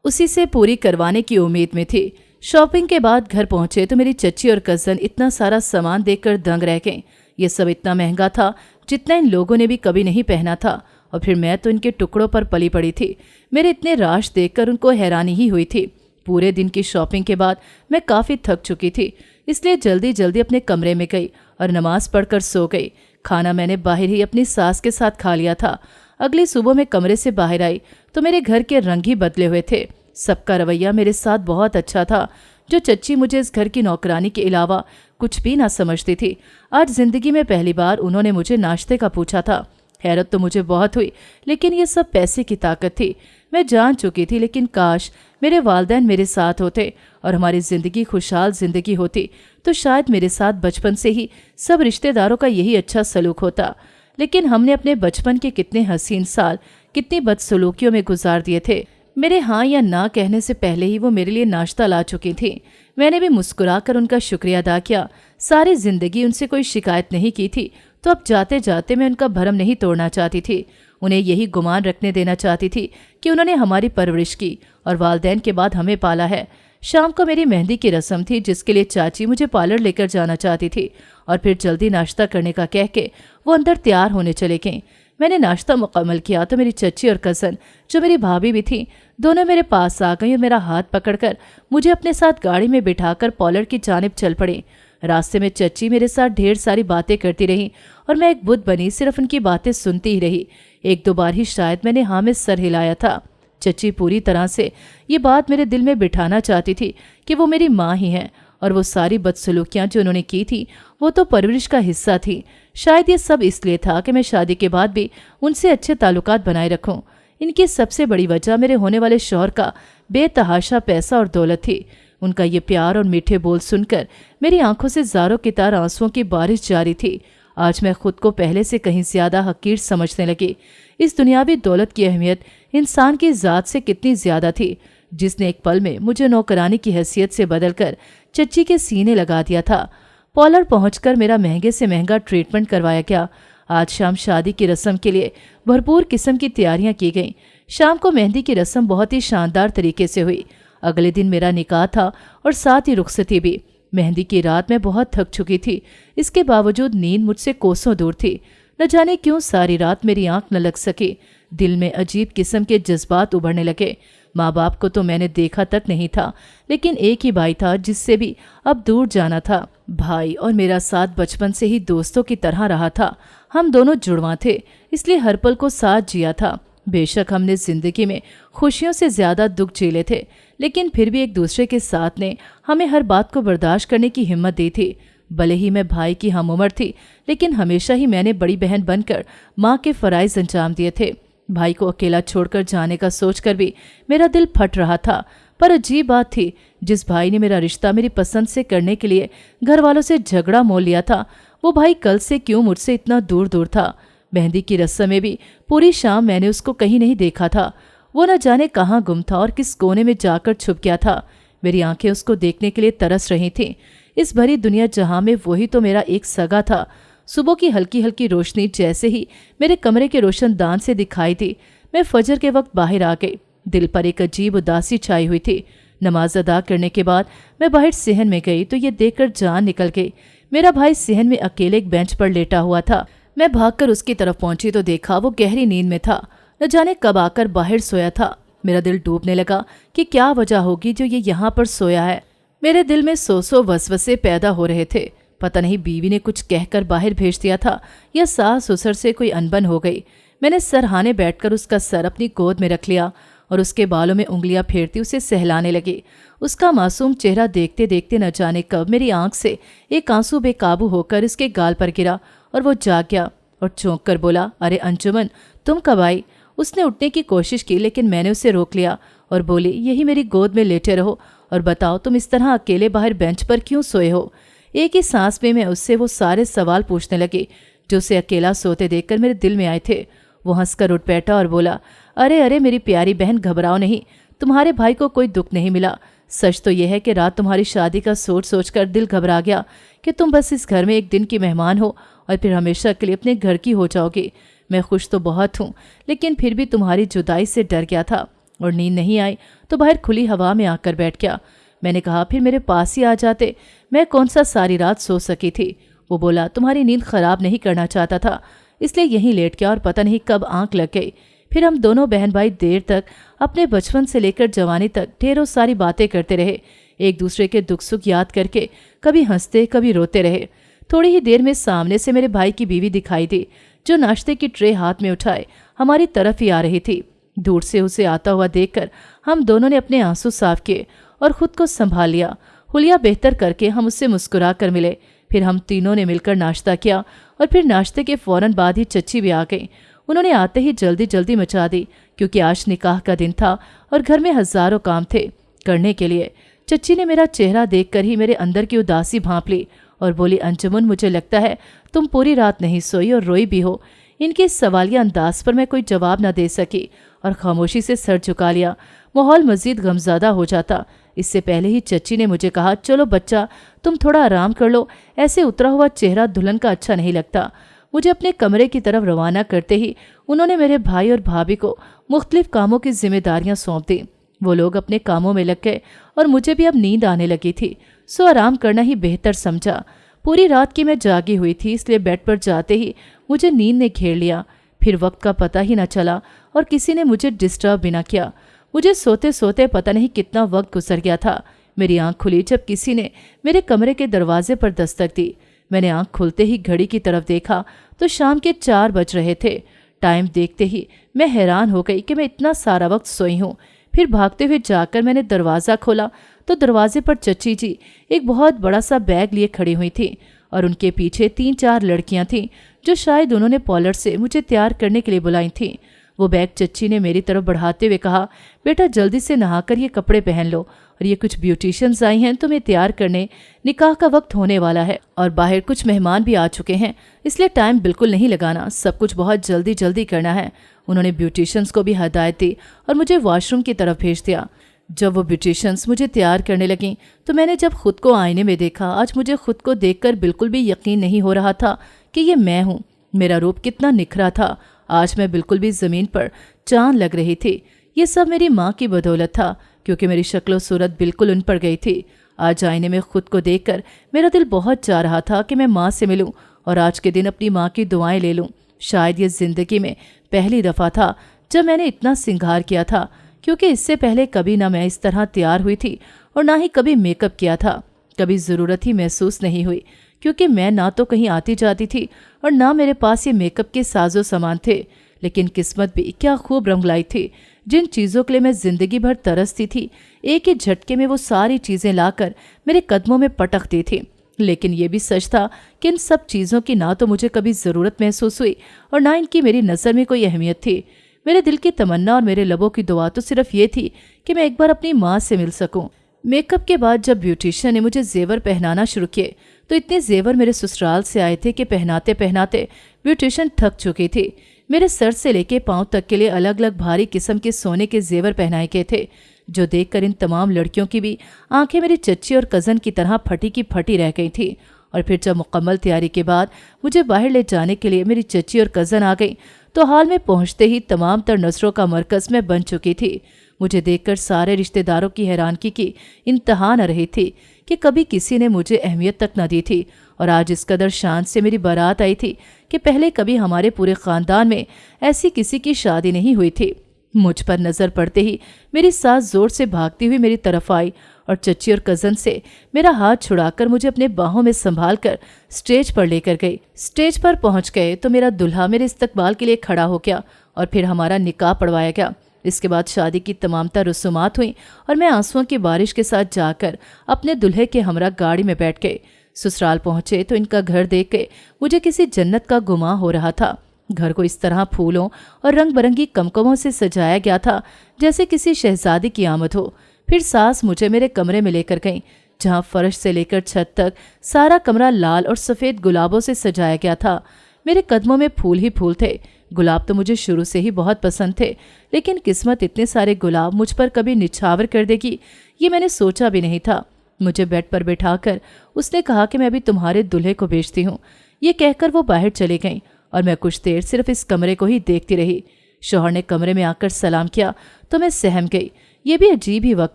उसी से पूरी करवाने की उम्मीद में थी। शॉपिंग के बाद घर पहुंचे तो मेरी चच्ची और कज़न इतना सारा सामान देखकर दंग रह गए। ये सब इतना महंगा था जितना इन लोगों ने भी कभी नहीं पहना था, और फिर मैं तो इनके टुकड़ों पर पली पड़ी थी। मेरे इतने राश देखकर उनको हैरानी ही हुई थी। पूरे दिन की शॉपिंग के बाद मैं काफ़ी थक चुकी थी, इसलिए जल्दी जल्दी अपने कमरे में गई और नमाज पढ़कर सो गई। खाना मैंने बाहर ही अपनी सास के साथ खा लिया था। अगली सुबह मैं कमरे से बाहर आई तो मेरे घर के रंग ही बदले हुए थे। सबका रवैया मेरे साथ बहुत अच्छा था। जो चच्ची मुझे इस घर की नौकरानी के अलावा कुछ भी ना समझती थी, आज जिंदगी में पहली बार उन्होंने मुझे नाश्ते का पूछा था। हैरत तो मुझे बहुत हुई, लेकिन ये सब पैसे की ताकत थी। मैं जान चुकी थी, लेकिन काश मेरे वालिदैन मेरे साथ होते और हमारी ज़िंदगी खुशहाल ज़िंदगी होती, तो शायद मेरे साथ बचपन से ही सब रिश्तेदारों का यही अच्छा सलूक होता। लेकिन हमने अपने बचपन के कितने हसीन साल कितनी बदसलूकियों में गुजार दिए थे। मेरे हाँ या ना कहने से पहले ही वो मेरे लिए नाश्ता ला चुकी थी। मैंने भी मुस्कुराकर उनका शुक्रिया अदा किया। सारी जिंदगी उनसे कोई शिकायत नहीं की थी, तो अब जाते जाते मैं उनका भरम नहीं तोड़ना चाहती थी। उन्हें यही गुमान रखने देना चाहती थी कि उन्होंने हमारी परवरिश की और वालिदैन के बाद हमें पाला है। शाम को मेरी मेहंदी की रस्म थी, जिसके लिए चाची मुझे पार्लर लेकर जाना चाहती थी, और फिर जल्दी नाश्ता करने का कह के वो अंदर तैयार होने चले गए। मैंने नाश्ता मुकम्मल किया तो मेरी चच्ची और कज़न, जो मेरी भाभी भी थी, दोनों मेरे पास आ गई और मेरा हाथ पकड़कर मुझे अपने साथ गाड़ी में बिठाकर पार्लर की जानिब चल पड़ी। रास्ते में चच्ची मेरे साथ ढेर सारी बातें करती रही और मैं एक बुत बनी सिर्फ उनकी बातें सुनती ही रही। एक दो बार ही शायद मैंने हाँ में सर हिलाया था। चच्ची पूरी तरह से ये बात मेरे दिल में बिठाना चाहती थी कि वो मेरी माँ ही है, और वो सारी बदसलूकियाँ जो उन्होंने की थी वो तो परवरिश का हिस्सा थी। शायद ये सब इसलिए था कि मैं शादी के बाद भी उनसे अच्छे ताल्लुकात बनाए रखूं। इनकी सबसे बड़ी वजह मेरे होने वाले शौहर का बेतहाशा पैसा और दौलत थी। उनका ये प्यार और मीठे बोल सुनकर मेरी आंखों से ज़ारों की तार आंसुओं की बारिश जारी थी। आज मैं खुद को पहले से कहीं ज्यादा हकीर समझने लगी। इस दुनियावी दौलत की अहमियत इंसान की ज़ात से कितनी ज्यादा थी, जिसने एक पल में मुझे नौकरानी की हैसियत से बदलकर चच्ची के सीने लगा दिया था। पार्लर पहुंचकर मेरा महंगे से महंगा ट्रीटमेंट करवाया गया। आज शाम शादी की रस्म के लिए भरपूर किस्म की तैयारियां की गईं। शाम को मेहंदी की रस्म बहुत ही शानदार तरीके से हुई। अगले दिन मेरा निकाह था और साथ ही रुखसती भी। मेहंदी की रात मैं बहुत थक चुकी थी, इसके बावजूद नींद मुझसे कोसों दूर थी। न जाने क्यों सारी रात मेरी आंख न लग सकी। दिल में अजीब किस्म के जज्बात उभरने लगे। माँ बाप को तो मैंने देखा तक नहीं था, लेकिन एक ही भाई था जिससे भी अब दूर जाना था। भाई और मेरा साथ बचपन से ही दोस्तों की तरह रहा था। हम दोनों जुड़वा थे, इसलिए हर पल को साथ जिया था। बेशक हमने जिंदगी में खुशियों से ज्यादा दुख झेले थे, लेकिन फिर भी एक दूसरे के साथ ने हमें हर बात को बर्दाश्त करने की हिम्मत दी थी। भले ही मैं भाई की हम उम्र थी, लेकिन हमेशा ही मैंने बड़ी बहन बनकर माँ के फराइज अंजाम दिए थे। भाई को अकेला छोड़कर जाने का सोचकर भी मेरा दिल फट रहा था। पर अजीब बात थी, जिस भाई ने मेरा रिश्ता मेरी पसंद से करने के लिए घर वालों से झगड़ा मोल लिया था, वो भाई कल से क्यों मुझसे इतना दूर दूर था। मेहंदी की रस्म में भी पूरी शाम मैंने उसको कहीं नहीं देखा था। वो न जाने कहाँ गुम था और किस कोने में जाकर छुप गया था। मेरी आंखें उसको देखने के लिए तरस रही थीं। इस भरी दुनिया जहां में वही तो मेरा एक सगा था। सुबह की हल्की हल्की रोशनी जैसे ही मेरे कमरे के रोशनदान से दिखाई दी, मैं फजर के वक्त बाहर आ गई। दिल पर एक अजीब उदासी छाई हुई थी। नमाज अदा करने के बाद मैं बाहर सेहन में गई तो ये देखकर जान निकल गई। मेरा भाई सेहन में अकेले एक बेंच पर लेटा हुआ था। मैं भागकर उसकी तरफ पहुंची तो देखा वो गहरी नींद में था। न जाने कब आकर बाहर सोया था। मेरा दिल डूबने लगा कि क्या वजह होगी जो ये यहाँ पर सोया है। मेरे दिल में सौ वसवसे पैदा हो रहे थे। पता नहीं बीवी ने कुछ कहकर बाहर भेज दिया था या सास ससुर से कोई अनबन हो गई। मैंने सरहाने बैठकर उसका सर अपनी गोद में रख लिया और उसके बालों में उंगलियां फेरती उसे सहलाने लगी। उसका मासूम चेहरा देखते देखते न जाने कब मेरी आंख से एक आंसू बेकाबू होकर इसके गाल पर गिरा और वो जाग गया और चौंक कर बोला, अरे अंजुमन, तुम कब आई? उसने उठने की कोशिश की, लेकिन मैंने उसे रोक लिया और बोली, यही मेरी गोद में लेटे रहो और बताओ तुम इस तरह अकेले बाहर बेंच पर क्यों सोए हो। एक ही सांस में मैं उससे वो सारे सवाल पूछने लगी जो उसे अकेला सोते देखकर मेरे दिल में आए थे। वो हंसकर उठ बैठा और बोला, अरे अरे मेरी प्यारी बहन, घबराओ नहीं, तुम्हारे भाई को कोई दुख नहीं मिला। सच तो यह है कि रात तुम्हारी शादी का सोच सोच कर दिल घबरा गया कि तुम बस इस घर में एक दिन की मेहमान हो और फिर हमेशा के लिए अपने घर की हो जाओगी। मैं खुश तो बहुत हूँ, लेकिन फिर भी तुम्हारी जुदाई से डर गया था और नींद नहीं आई तो बाहर खुली हवा में आकर बैठ गया। मैंने कहा, फिर मेरे पास ही आ जाते, मैं कौन सा सारी रात सो सकी थी। वो बोला, तुम्हारी नींद खराब नहीं करना चाहता था, इसलिए यहीं लेट गया और पता नहीं कब आंख लग गई। फिर हम दोनों बहन भाई देर तक अपने बचपन से लेकर जवानी तक ढेरों सारी बातें करते रहे, एक दूसरे के दुख सुख याद करके कभी हंसते कभी रोते रहे। थोड़ी ही देर में सामने से मेरे भाई की बीवी दिखाई दी, जो नाश्ते की ट्रे हाथ में उठाए हमारी तरफ ही आ रही थी। दूर से उसे आता हुआ देखकर हम दोनों ने अपने आंसू साफ किए और खुद को संभाल लिया। हुलिया बेहतर करके हम उससे मुस्कुरा कर मिले। फिर हम तीनों ने मिलकर नाश्ता किया और फिर नाश्ते के फौरन बाद ही चच्ची भी आ गई। उन्होंने आते ही जल्दी जल्दी मचा दी, क्योंकि आज निकाह का दिन था और घर में हजारों काम थे करने के लिए। चच्ची ने मेरा चेहरा देखकर ही मेरे अंदर की उदासी भांप ली और बोली, अंजुमन, मुझे लगता है तुम पूरी रात नहीं सोई और रोई भी हो। इनके सवालिया अंदाज पर मैं कोई जवाब न दे सकी और खामोशी से सर झुका लिया। माहौल मजीद गमज़ादा हो जाता। इससे पहले ही चच्ची ने मुझे कहा, चलो बच्चा, तुम थोड़ा आराम कर लो, ऐसे उतरा हुआ चेहरा दुल्हन का अच्छा नहीं लगता। मुझे अपने कमरे की तरफ रवाना करते ही उन्होंने मेरे भाई और भाभी को मुख्तलिफ कामों की जिम्मेदारियां सौंप दी। वो लोग अपने कामों में लग गए और मुझे भी अब नींद आने लगी थी, सो आराम करना ही बेहतर समझा। पूरी रात की मैं जागी हुई थी, इसलिए बेड पर जाते ही मुझे नींद ने घेर लिया। फिर वक्त का पता ही न चला और किसी ने मुझे डिस्टर्ब भी न किया। मुझे सोते सोते पता नहीं कितना वक्त गुजर गया था। मेरी आंख खुली जब किसी ने मेरे कमरे के दरवाजे पर दस्तक दी। मैंने आंख खुलते ही घड़ी की तरफ देखा तो शाम के 4 बज रहे थे। टाइम देखते ही मैं हैरान हो गई कि मैं इतना सारा वक्त सोई हूँ। फिर भागते हुए जाकर मैंने दरवाज़ा खोला तो दरवाजे पर चच्ची जी एक बहुत बड़ा सा बैग लिए खड़ी हुई थी और उनके पीछे 3-4 लड़कियां थीं, जो शायद उन्होंने पार्लर से मुझे तैयार करने के लिए बुलाई थीं। वो बैग चच्ची ने मेरी तरफ बढ़ाते हुए कहा, बेटा जल्दी से नहाकर ये कपड़े पहन लो, और ये कुछ ब्यूटिशियंस आई हैं तुम्हें तैयार करने, निकाह का वक्त होने वाला है और बाहर कुछ मेहमान भी आ चुके हैं, इसलिए टाइम बिल्कुल नहीं लगाना, सब कुछ बहुत जल्दी जल्दी करना है। उन्होंने ब्यूटिशियंस को भी हदायत दी और मुझे वॉशरूम की तरफ भेज दिया। जब वो ब्यूटिशियंस मुझे तैयार करने लगीं तो मैंने जब खुद को आईने में देखा, आज मुझे खुद को देखकर बिल्कुल भी यकीन नहीं हो रहा था कि ये मैं हूँ। मेरा रूप कितना निखरा था, आज मैं बिल्कुल भी ज़मीन पर चांद लग रही थी। ये सब मेरी माँ की बदौलत था, क्योंकि मेरी शक्ल सूरत बिल्कुल उन पर गई थी। आज आईने में खुद को देखकर मेरा दिल बहुत चाह रहा था कि मैं माँ से मिलूं और आज के दिन अपनी माँ की दुआएं ले लूं। शायद ये ज़िंदगी में पहली दफ़ा था जब मैंने इतना सिंगार किया था, क्योंकि इससे पहले कभी ना मैं इस तरह तैयार हुई थी और ना ही कभी मेकअप किया था। कभी ज़रूरत ही महसूस नहीं हुई, क्योंकि मैं ना तो कहीं आती जाती थी और ना मेरे पास ये मेकअप के साजो सामान थे। लेकिन किस्मत भी क्या खूब रंग लाई थी। जिन चीज़ों के लिए मैं ज़िंदगी भर तरसती थी, एक ही झटके में वो सारी चीज़ें लाकर मेरे कदमों में पटक दी थी। लेकिन ये भी सच था कि इन सब चीज़ों की ना तो मुझे कभी ज़रूरत महसूस हुई और ना इनकी मेरी नज़र में कोई अहमियत थी। मेरे दिल की तमन्ना और मेरे लबों की दुआ तो सिर्फ ये थी कि मैं एक बार अपनी माँ से मिल सकूं। मेकअप के बाद जब ब्यूटिशियन ने मुझे जेवर पहनाना शुरू किए तो इतने जेवर मेरे ससुराल से आए थे कि पहनाते पहनाते ब्यूटिशियन थक चुकी थी। मेरे सर से लेके पांव तक के लिए अलग अलग भारी किस्म के सोने के जेवर पहनाए गए थे, जो देखकर इन तमाम लड़कियों की भी आंखें मेरी चच्ची और कज़न की तरह फटी की फटी रह गई थी। और फिर जब मुकम्मल तैयारी के बाद मुझे बाहर ले जाने के लिए मेरी चच्ची और कज़न आ गई तो हाल में पहुंचते ही तमाम तर नज़रों का मरकज़ में बन चुकी थी। मुझे देखकर सारे रिश्तेदारों की हैरानगी की इंतहा न रही थी कि कभी किसी ने मुझे अहमियत तक न दी थी और आज इस कदर शान से मेरी बारात आई थी कि पहले कभी हमारे पूरे ख़ानदान में ऐसी किसी की शादी नहीं हुई थी। मुझ पर नज़र पड़ते ही मेरी सास जोर से भागती हुई मेरी तरफ आई और चच्ची और कज़न से मेरा हाथ छुड़ाकर मुझे अपने बाहों में संभाल कर स्टेज पर लेकर गई। स्टेज पर पहुंच गए तो मेरा दुल्हा मेरे इस्तकबाल के लिए खड़ा हो गया और फिर हमारा निकाह पढ़वाया गया। इसके बाद शादी की तमामता रसूमात हुई और मैं आंसुओं की बारिश के साथ जाकर अपने दुल्हे के हमरा गाड़ी में बैठ गए। ससुराल पहुंचे तो इनका घर देख के मुझे किसी जन्नत का गुमा हो रहा था। घर को इस तरह फूलों और रंग बिरंगी कमकमों से सजाया गया था जैसे किसी शहजादी की आमद हो। फिर सास मुझे मेरे कमरे में लेकर गईं, जहाँ फर्श से लेकर छत तक सारा कमरा लाल और सफ़ेद गुलाबों से सजाया गया था। मेरे कदमों में फूल ही फूल थे। गुलाब तो मुझे शुरू से ही बहुत पसंद थे, लेकिन किस्मत इतने सारे गुलाब मुझ पर कभी निछावर कर देगी, ये मैंने सोचा भी नहीं था। मुझे बेड पर बिठाकर उसने कहा कि मैं अभी तुम्हारे दूल्हे को भेजती हूँ। ये कहकर वो बाहर चली गईं और मैं कुछ देर सिर्फ इस कमरे को ही देखती रही। शौहर ने कमरे में आकर सलाम किया तो मैं सहम गई। ये भी अजीब ही वक्त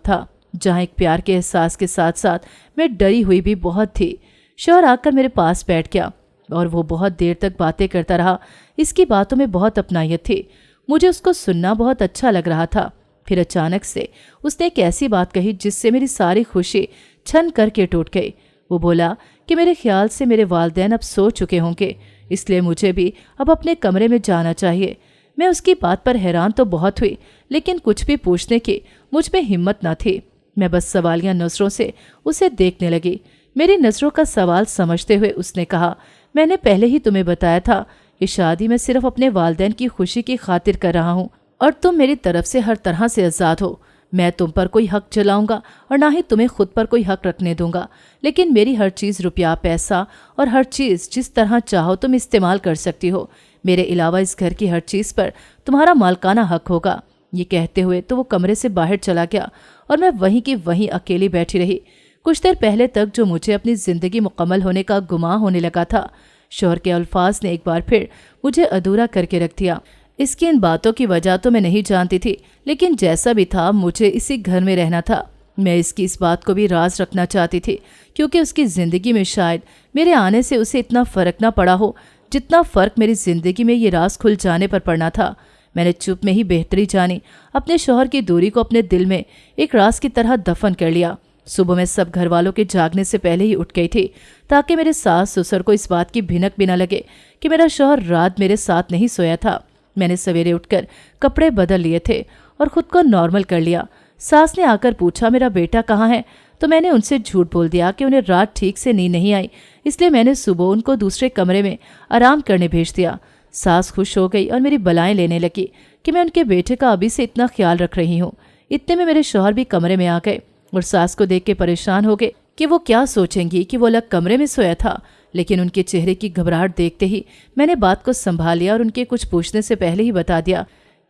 था, जहाँ एक प्यार के एहसास के साथ साथ मैं डरी हुई भी बहुत थी। शौहर आकर मेरे पास बैठ गया और वो बहुत देर तक बातें करता रहा। इसकी बातों में बहुत अपनायत थी, मुझे उसको सुनना बहुत अच्छा लग रहा था। फिर अचानक से उसने एक ऐसी बात कही जिससे मेरी सारी खुशी छन करके टूट गई। वो बोला कि मेरे ख्याल से मेरे वालिदैन अब सो चुके होंगे, इसलिए मुझे भी अब अपने कमरे में जाना चाहिए। मैं उसकी बात पर हैरान तो बहुत हुई, लेकिन कुछ भी पूछने की मुझ में हिम्मत न थी। मैं बस सवालिया नज़रों से उसे देखने लगी। मेरी नज़रों का सवाल समझते हुए उसने कहा, मैंने पहले ही तुम्हें बताया था कि शादी मैं सिर्फ अपने वालिदैन की खुशी की खातिर कर रहा हूँ और तुम मेरी तरफ से हर तरह से आज़ाद हो। मैं तुम पर कोई हक जलाऊंगा और ना ही तुम्हें खुद पर कोई हक रखने दूंगा, लेकिन मेरी हर चीज़, रुपया, पैसा और हर चीज़ जिस तरह चाहो तुम इस्तेमाल कर सकती हो। मेरे अलावा इस घर की हर चीज़ पर तुम्हारा मालकाना हक होगा। ये कहते हुए तो वो कमरे से बाहर चला गया और मैं वहीं की वहीं अकेली बैठी रही। कुछ देर पहले तक जो मुझे अपनी ज़िंदगी मुकम्मल होने का गुमान होने लगा था, शौहर के अल्फाज ने एक बार फिर मुझे अधूरा करके रख दिया। इसकी इन बातों की वजह तो मैं नहीं जानती थी, लेकिन जैसा भी था मुझे इसी घर में रहना था। मैं इसकी इस बात को भी राज रखना चाहती थी, क्योंकि उसकी ज़िंदगी में शायद मेरे आने से उसे इतना फ़र्क ना पड़ा हो जितना फ़र्क मेरी ज़िंदगी में ये राज खुल जाने पर पड़ना था। मैंने चुप में ही बेहतरी जानी अपने शौहर की दूरी को अपने दिल में एक राज की तरह दफन कर लिया। सुबह में सब घर वालों के जागने से पहले ही उठ गई थी, ताकि मेरे सास ससुर को इस बात की भिनक भी न लगे कि मेरा शौहर रात मेरे साथ नहीं सोया था। मैंने सवेरे उठकर कपड़े बदल लिए थे और खुद को नॉर्मल कर लिया। सास ने आकर पूछा मेरा बेटा कहाँ है, तो मैंने उनसे झूठ बोल दिया कि उन्हें रात ठीक से नींद नहीं आई, इसलिए मैंने सुबह उनको दूसरे कमरे में आराम करने भेज दिया। सास खुश हो गई और मेरी बलाएं लेने लगी कि मैं उनके बेटे का अभी से इतना ख्याल रख रही हूँ। इतने में मेरे शौहर भी कमरे में आ गए और सास को देख के परेशान हो गए कि वो क्या सोचेंगी कि वो अलग कमरे में सोया था। लेकिन उनके चेहरे की घबराहट देखते ही मैंने बात को संभाल लिया और उनके कुछ पूछने से पहले ही बता दिया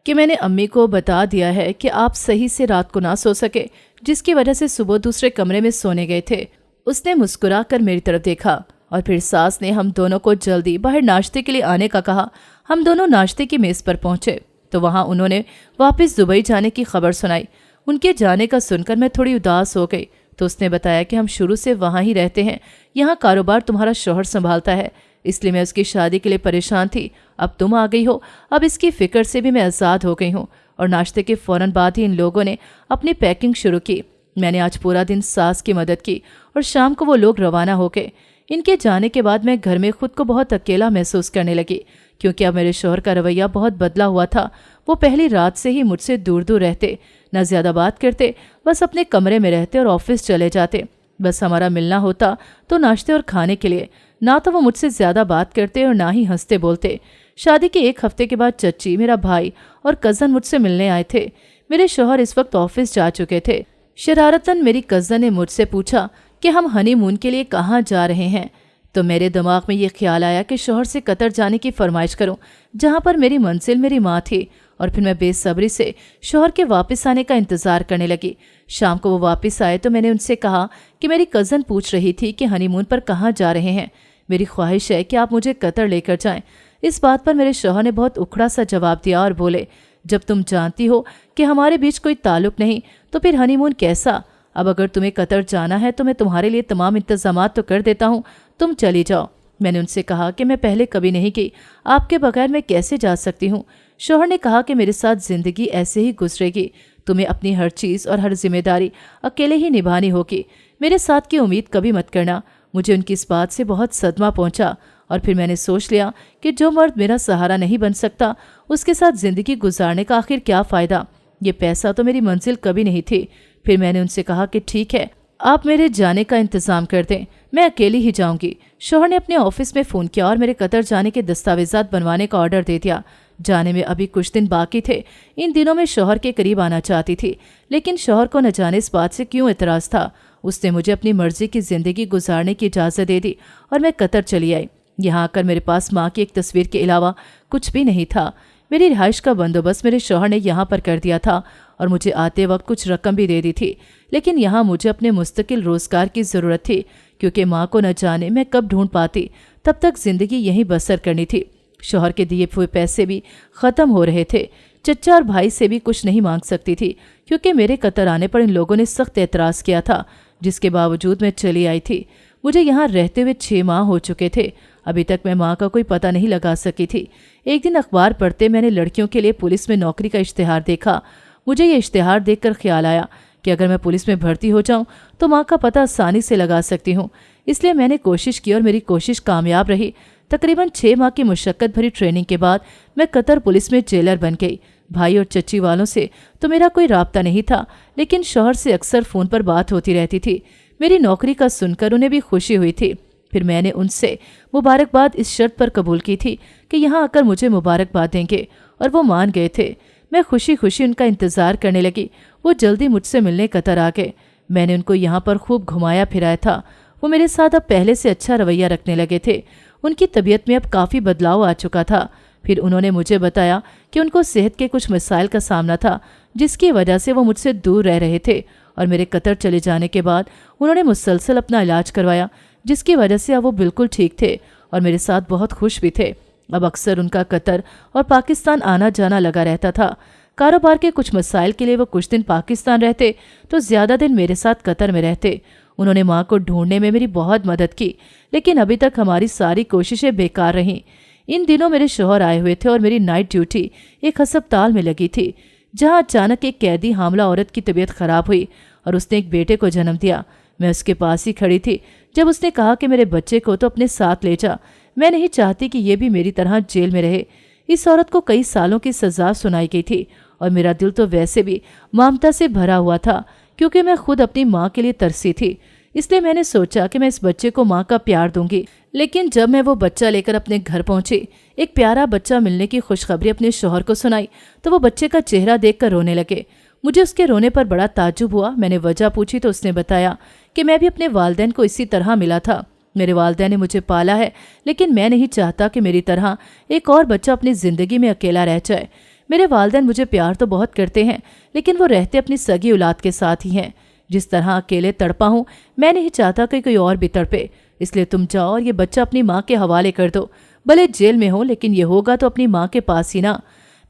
कि मैंने अम्मी को बता दिया है कि आप सही से रात को ना सो सके, जिसकी वजह से सुबह दूसरे कमरे में सोने गए थे। उसने मुस्कुरा कर मेरी तरफ देखा और फिर सास ने हम दोनों को जल्दी बाहर नाश्ते के लिए आने का कहा। हम दोनों नाश्ते की मेज़ पर पहुंचे तो वहां उन्होंने वापस दुबई जाने की खबर सुनाई। उनके जाने का सुनकर मैं थोड़ी उदास हो गई, तो उसने बताया कि हम शुरू से वहाँ ही रहते हैं, यहाँ कारोबार तुम्हारा शौहर संभालता है, इसलिए मैं उसकी शादी के लिए परेशान थी। अब तुम आ गई हो, अब इसकी फ़िक्र से भी मैं आज़ाद हो गई हूँ। और नाश्ते के फ़ौरन बाद ही इन लोगों ने अपनी पैकिंग शुरू की। मैंने आज पूरा दिन सास की मदद की और शाम को वो लोग रवाना हो गए। इनके जाने के बाद मैं घर में खुद को बहुत अकेला महसूस करने लगी, क्योंकि अब मेरे शौहर का रवैया बहुत बदला हुआ था। वो पहली रात से ही मुझसे दूर दूर रहते, न ज़्यादा बात करते, बस अपने कमरे में रहते और ऑफिस चले जाते। बस हमारा मिलना होता तो नाश्ते और खाने के लिए। ना तो वो मुझसे ज़्यादा बात करते और ना ही हंसते बोलते। शादी के एक हफ्ते के बाद चच्ची, मेरा भाई और कज़न मुझसे मिलने आए थे। मेरे शौहर इस वक्त ऑफिस जा चुके थे। शरारतन मेरी कज़न ने मुझसे पूछा कि हम हनीमून के लिए कहाँ जा रहे हैं, तो मेरे दिमाग में ये ख्याल आया कि शौहर से कतर जाने की फरमाइश करूं, जहाँ पर मेरी मंजिल मेरी माँ थी। और फिर मैं बेसब्री से शौहर के वापस आने का इंतज़ार करने लगी। शाम को वो वापस आए तो मैंने उनसे कहा कि मेरी कज़न पूछ रही थी कि हनीमून पर कहाँ जा रहे हैं। मेरी ख्वाहिश है कि आप मुझे कतर लेकर जाएं। इस बात पर मेरे शौहर ने बहुत उखड़ा सा जवाब दिया और बोले, जब तुम जानती हो कि हमारे बीच कोई ताल्लुक नहीं तो फिर हनीमून कैसा। अब अगर तुम्हें कतर जाना है तो मैं तुम्हारे लिए तमाम इंतजामात तो कर देता हूँ, तुम चली जाओ। मैंने उनसे कहा कि मैं पहले कभी नहीं की, आपके बगैर मैं कैसे जा सकती हूँ। शौहर ने कहा कि मेरे साथ ज़िंदगी ऐसे ही गुजरेगी, तुम्हें अपनी हर चीज़ और हर जिम्मेदारी अकेले ही निभानी होगी, मेरे साथ की उम्मीद कभी मत करना। मुझे उनकी इस बात से बहुत सदमा पहुंचा और फिर मैंने सोच लिया कि जो मर्द मेरा सहारा नहीं बन सकता उसके साथ ज़िंदगी गुजारने का आखिर क्या फ़ायदा। ये पैसा तो मेरी मंजिल कभी नहीं थी। फिर मैंने उनसे कहा कि ठीक है, आप मेरे जाने का इंतज़ाम कर दें, मैं अकेली ही जाऊंगी। शौहर ने अपने ऑफिस में फ़ोन किया और मेरे कतर जाने के दस्तावेजात बनवाने का ऑर्डर दे दिया। जाने में अभी कुछ दिन बाकी थे। इन दिनों में शौहर के करीब आना चाहती थी, लेकिन शौहर को न जाने इस बात से क्यों एतराज़ था। उसने मुझे अपनी मर्जी की ज़िंदगी गुजारने की इजाज़त दे दी और मैं कतर चली आई। यहाँ आकर मेरे पास माँ की एक तस्वीर के अलावा कुछ भी नहीं था। मेरी रिहाइश का बंदोबस्त मेरे शौहर ने यहाँ पर कर दिया था और मुझे आते वक्त कुछ रकम भी दे दी थी, लेकिन यहाँ मुझे अपने मुस्तकिल रोज़गार की ज़रूरत थी, क्योंकि माँ को न जाने मैं कब ढूंढ पाती। तब तक ज़िंदगी यहीं बसर करनी थी। शौहर के दिए हुए पैसे भी ख़त्म हो रहे थे। चचा और भाई से भी कुछ नहीं मांग सकती थी, क्योंकि मेरे कतर आने पर इन लोगों ने सख्त एतराज़ किया था, जिसके बावजूद मैं चली आई थी। मुझे यहाँ रहते हुए 6 माह हो चुके थे। अभी तक मैं माँ का कोई पता नहीं लगा सकी थी। एक दिन अखबार पढ़ते मैंने लड़कियों के लिए पुलिस में नौकरी का इश्तिहार देखा। मुझे ये इश्तिहार देखकर ख्याल आया कि अगर मैं पुलिस में भर्ती हो जाऊं तो माँ का पता आसानी से लगा सकती हूँ। इसलिए मैंने कोशिश की और मेरी कोशिश कामयाब रही। तकरीबन 6 माह की मुशक्क़त भरी ट्रेनिंग के बाद मैं कतर पुलिस में जेलर बन गई। भाई और चच्ची वालों से तो मेरा कोई राब्ता नहीं था, लेकिन शौहर से अक्सर फ़ोन पर बात होती रहती थी। मेरी नौकरी का सुनकर उन्हें भी खुशी हुई थी। फिर मैंने उनसे मुबारकबाद इस शर्त पर कबूल की थी कि यहाँ आकर मुझे मुबारकबाद देंगे, और वो मान गए थे। मैं खुशी खुशी उनका इंतज़ार करने लगी। वो जल्दी मुझसे मिलने कतर आ गए। मैंने उनको यहाँ पर खूब घुमाया फिराया था। वो मेरे साथ अब पहले से अच्छा रवैया रखने लगे थे। उनकी तबीयत में अब काफ़ी बदलाव आ चुका था। फिर उन्होंने मुझे बताया कि उनको सेहत के कुछ मसाइल का सामना था, जिसकी वजह से वो मुझसे दूर रह रहे थे, और मेरे कतर चले जाने के बाद उन्होंने मुसलसल अपना इलाज करवाया, जिसकी वजह से अब वो बिल्कुल ठीक थे और मेरे साथ बहुत खुश भी थे। अब अक्सर उनका कतर और पाकिस्तान आना जाना लगा रहता था। कारोबार के कुछ मसाइल के लिए वो कुछ दिन पाकिस्तान रहते तो ज़्यादा दिन मेरे साथ कतर में रहते। उन्होंने माँ को ढूंढने में मेरी बहुत मदद की, लेकिन अभी तक हमारी सारी कोशिशें बेकार रहीं। इन दिनों मेरे शौहर आए हुए थे और मेरी नाइट ड्यूटी एक अस्पताल में लगी थी, जहाँ अचानक एक कैदी हामला औरत की तबीयत खराब हुई और उसने एक बेटे को जन्म दिया। मैं उसके पास ही खड़ी थी जब उसने कहा कि मेरे बच्चे को तो अपने साथ ले जा। मैं नहीं चाहती कि ये भी मेरी तरह जेल में रहे। इस औरत को कई सालों की सज़ा सुनाई गई थी और मेरा दिल तो वैसे भी ममता से भरा हुआ था, क्योंकि मैं खुद अपनी माँ के लिए तरसी थी। इसलिए मैंने सोचा कि मैं इस बच्चे को माँ का प्यार दूंगी। लेकिन जब मैं वो बच्चा लेकर अपने घर पहुंची, एक प्यारा बच्चा मिलने की खुशखबरी अपने शौहर को सुनाई, तो वो बच्चे का चेहरा देखकर रोने लगे। मुझे उसके रोने पर बड़ा ताज्जुब हुआ। मैंने वजह पूछी तो उसने बताया कि मैं भी अपने वालिदैन को इसी तरह मिला था। मेरे वालिदैन ने मुझे पाला है, लेकिन मैं नहीं चाहता कि मेरी तरह एक और बच्चा अपनी ज़िंदगी में अकेला रह जाए। मेरे वालिदैन मुझे प्यार तो बहुत करते हैं, लेकिन वो रहते अपनी सगी औलाद के साथ ही हैं। जिस तरह अकेले तड़पा हूँ, मैं नहीं चाहता कि कोई और भी तड़पे। इसलिए तुम जाओ और ये बच्चा अपनी माँ के हवाले कर दो। भले जेल में हो, लेकिन ये होगा तो अपनी माँ के पास ही ना।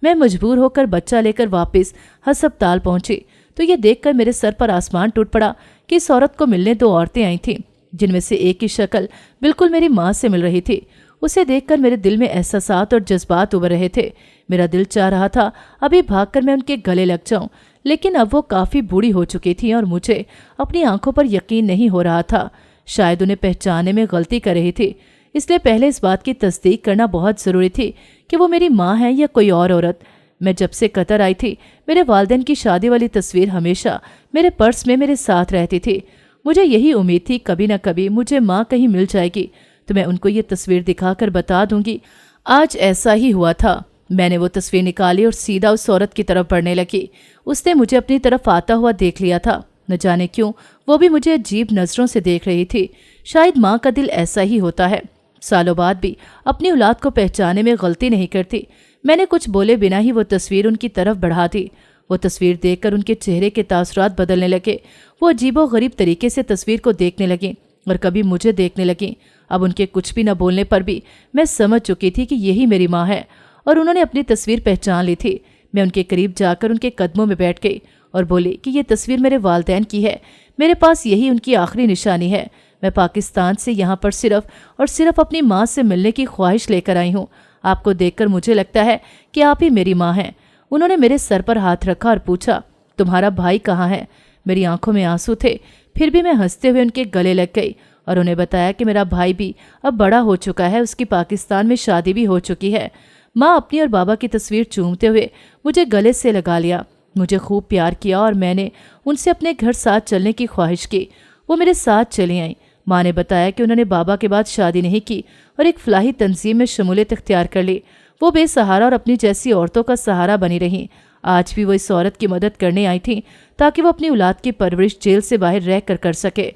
मैं मजबूर होकर बच्चा लेकर वापस अस्पताल पहुंची तो ये देखकर मेरे सर पर आसमान टूट पड़ा कि इस औरत को मिलने 2 औरतें आई थीं, जिनमें से एक की शक्ल बिल्कुल मेरी माँ से मिल रही थी। उसे देखकर मेरे दिल में एहसासात और जज्बात उभर रहे थे। मेरा दिल चाह रहा था अभी भागकर मैं उनके गले लग जाऊं, लेकिन अब वो काफ़ी बूढ़ी हो चुकी थी और मुझे अपनी आंखों पर यकीन नहीं हो रहा था। शायद उन्हें पहचानने में गलती कर रही थी, इसलिए पहले इस बात की तस्दीक करना बहुत ज़रूरी थी कि वो मेरी माँ है या कोई और औरत। मैं जब से कतर आई थी, मेरे वालिदैन की शादी वाली तस्वीर हमेशा मेरे पर्स में मेरे साथ रहती थी। मुझे यही उम्मीद थी कभी न कभी मुझे माँ कहीं मिल जाएगी तो मैं उनको ये तस्वीर दिखाकर बता दूंगी। आज ऐसा ही हुआ था। मैंने वो तस्वीर निकाली और सीधा उस औरत की तरफ बढ़ने लगी। उसने मुझे अपनी तरफ आता हुआ देख लिया था। न जाने क्यों वो भी मुझे अजीब नज़रों से देख रही थी। शायद माँ का दिल ऐसा ही होता है, सालों बाद भी अपनी औलाद को पहचानने में गलती नहीं करती। मैंने कुछ बोले बिना ही वो तस्वीर उनकी तरफ बढ़ा दी। वो तस्वीर देखकर उनके चेहरे के तासुरात बदलने लगे। वो अजीबोगरीब तरीके से तस्वीर को देखने लगी और कभी मुझे देखने लगी। अब उनके कुछ भी न बोलने पर भी मैं समझ चुकी थी कि यही मेरी माँ है और उन्होंने अपनी तस्वीर पहचान ली थी। मैं उनके करीब जाकर उनके कदमों में बैठ गई और बोली कि ये तस्वीर मेरे वालिदैन की है। मेरे पास यही उनकी आखिरी निशानी है। मैं पाकिस्तान से यहाँ पर सिर्फ और सिर्फ अपनी माँ से मिलने की ख्वाहिश लेकर आई हूँ। आपको देखकर मुझे लगता है कि आप ही मेरी माँ हैं। उन्होंने मेरे सर पर हाथ रखा और पूछा, तुम्हारा भाई कहाँ है? मेरी आंखों में आंसू थे, फिर भी मैं हंसते हुए उनके गले लग गई और उन्हें बताया कि मेरा भाई भी अब बड़ा हो चुका है, उसकी पाकिस्तान में शादी भी हो चुकी है। माँ अपनी और बाबा की तस्वीर चूमते हुए मुझे गले से लगा लिया। मुझे खूब प्यार किया और मैंने उनसे अपने घर साथ चलने की ख्वाहिश की। वो मेरे साथ चली आईं। माँ ने बताया कि उन्होंने बाबा के बाद शादी नहीं की और एक फलाही तंजीम में शमूलियत इख्तियार कर ली। वो बेसहारा और अपनी जैसी औरतों का सहारा बनी रहीं। आज भी वो इस औरत की मदद करने आई थी ताकि वो अपनी औलाद की परवरिश जेल से बाहर रह कर सके।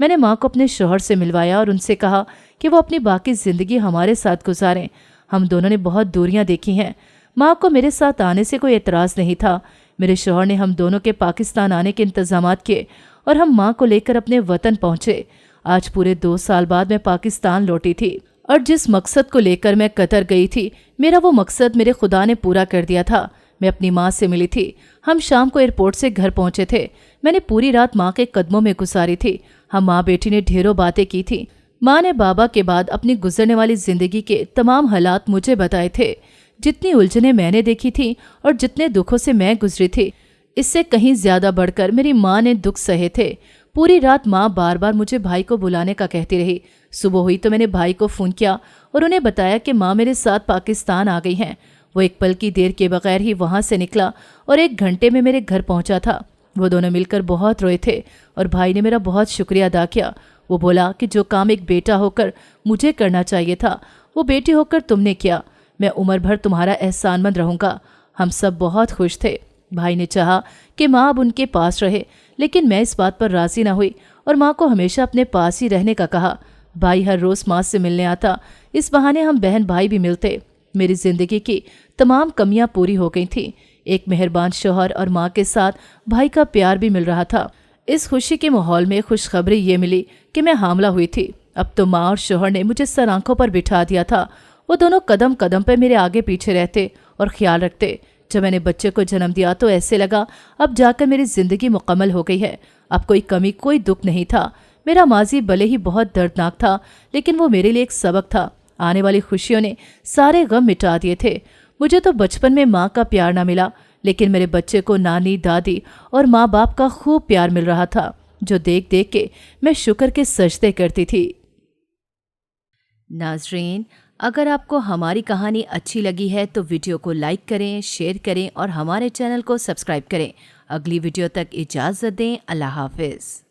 मैंने माँ को अपने शौहर से मिलवाया और उनसे कहा कि वो अपनी बाकी ज़िंदगी हमारे साथ गुजारें। हम दोनों ने बहुत दूरियां देखी हैं। माँ को मेरे साथ आने से कोई एतराज़ नहीं था। मेरे शौहर ने हम दोनों के पाकिस्तान आने के इंतजामात किए और हम माँ को लेकर अपने वतन पहुंचे। आज पूरे 2 साल बाद मैं पाकिस्तान लौटी थी और जिस मकसद को लेकर मैं कतर गई थी, मेरा वो मकसद मेरे खुदा ने पूरा कर दिया था। मैं अपनी माँ से मिली थी। हम शाम को एयरपोर्ट से घर पहुंचे थे। मैंने पूरी रात माँ के कदमों में गुजारी थी। हम माँ बेटी ने ढेरों बातें की थी। माँ ने बाबा के बाद अपनी गुजरने वाली जिंदगी के तमाम हालात मुझे बताए थे। जितनी उलझनें मैंने देखी थी और जितने दुखों से मैं गुजरी थी, इससे कहीं ज्यादा बढ़कर मेरी माँ ने दुख सहे थे। पूरी रात माँ बार बार मुझे भाई को बुलाने का कहती रही। सुबह हुई तो मैंने भाई को फ़ोन किया और उन्हें बताया कि माँ मेरे साथ पाकिस्तान आ गई हैं। वो एक पल की देर के बगैर ही वहाँ से निकला और 1 घंटे में मेरे घर पहुँचा था। वो दोनों मिलकर बहुत रोए थे और भाई ने मेरा बहुत शुक्रिया अदा किया। वो बोला कि जो काम एक बेटा होकर मुझे करना चाहिए था, वो बेटी होकर तुमने किया। मैं उम्र भर तुम्हारा एहसानमंद रहूँगा। हम सब बहुत खुश थे। भाई ने चाहा कि माँ अब उनके पास रहे, लेकिन मैं इस बात पर राज़ी न हुई और माँ को हमेशा अपने पास ही रहने का कहा। भाई हर रोज़ माँ से मिलने आता। इस बहाने हम बहन भाई भी मिलते। मेरी ज़िंदगी की तमाम कमियां पूरी हो गई थीं। एक मेहरबान शौहर और माँ के साथ भाई का प्यार भी मिल रहा था। इस खुशी के माहौल में खुशखबरी ये मिली कि मैं हामला हुई थी। अब तो माँ और शौहर ने मुझे सर आंखों पर बिठा दिया था। वो दोनों कदम कदम पर मेरे आगे पीछे रहते और ख्याल रखते। जब मैंने बच्चे को जन्म दिया तो ऐसे लगा अब जाकर मेरी जिंदगी मुकम्मल हो गई है। अब कोई कमी, कोई दुख नहीं था। मेरा माजी भले ही बहुत दर्दनाक था, लेकिन वो मेरे लिए एक सबक था। आने वाली खुशियों ने सारे गम मिटा दिए थे। मुझे तो बचपन में माँ का प्यार ना मिला, लेकिन मेरे बच्चे को नानी, दादी और माँ बाप का खूब प्यार मिल रहा था, जो देख देख के मैं शुक्र के सजदे करती थी। नाज़रीन, अगर आपको हमारी कहानी अच्छी लगी है तो वीडियो को लाइक करें, शेयर करें और हमारे चैनल को सब्सक्राइब करें। अगली वीडियो तक इजाज़त दें। अल्लाह हाफिज़।